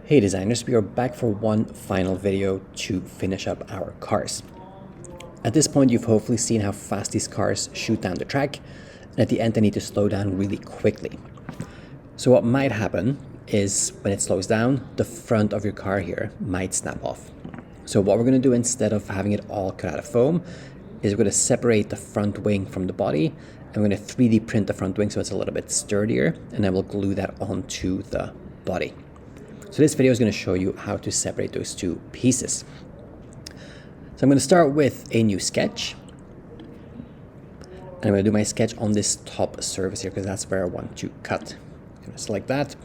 Hey designers, we are back for one final video to finish up our cars. At this point, you've hopefully seen how fast these cars shoot down the track, and at the end they need to slow down really quickly. So what might happen is when it slows down, the front of your car here might snap off. So what we're going to do instead of having it all cut out of foam is we're going to separate the front wing from the body, and we're going to 3D print the front wing so it's a little bit sturdier, and then we'll glue that onto the body. So this video is going to show you how to separate those two pieces. So I'm going to start with a new sketch. And I'm going to do my sketch on this top surface here because that's where I want to cut. I'm going to select that.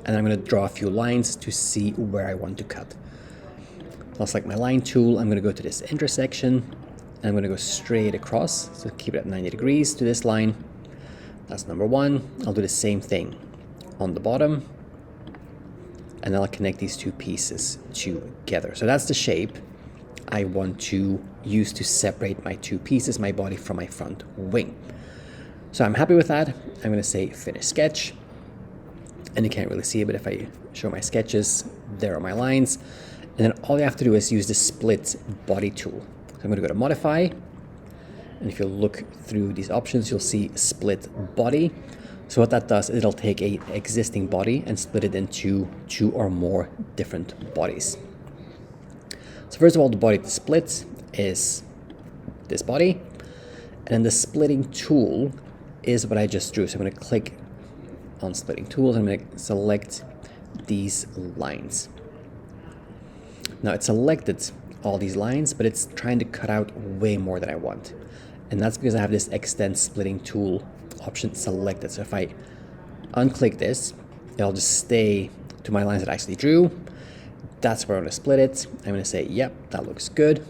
And I'm going to draw a few lines to see where I want to cut. I'll select my line tool. I'm going to go to this intersection. And I'm going to go straight across. So keep it at 90 degrees to this line. That's number one. I'll do the same thing on the bottom. And I'll connect these two pieces together. So that's the shape I want to use to separate my two pieces, my body from my front wing. So I'm happy with that. I'm going to say finish sketch. And you can't really see it, but if I show my sketches, there are my lines. And then all you have to do is use the split body tool. So I'm going to go to modify. And if you look through these options, you'll see split body. So what that does is it'll take an existing body and split it into two or more different bodies. So first of all, the body to split is this body. And then the splitting tool is what I just drew. So I'm going to click on splitting tools. And I'm going to select these lines. Now it selected all these lines, but it's trying to cut out way more than I want. And that's because I have this extend splitting tool option selected. So if I unclick this, it'll just stay to my lines that I actually drew. That's where I'm going to split it. I'm going to say, yep, that looks good.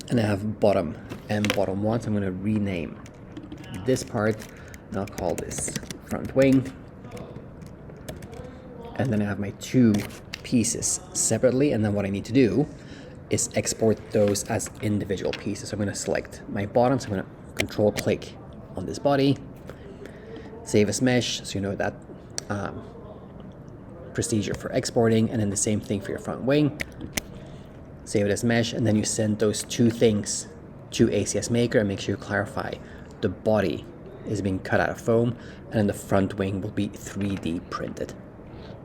And I have bottom and bottom one. So I'm going to rename this part, and I'll call this front wing. And then I have my two pieces separately. And then what I need to do is export those as individual pieces. So I'm going to select my bottom. So I'm going to control click on this body, save as mesh, so you know that procedure for exporting, and then the same thing for your front wing. Save it as mesh, and then you send those two things to ACS Maker and make sure you clarify the body is being cut out of foam, and then the front wing will be 3D printed.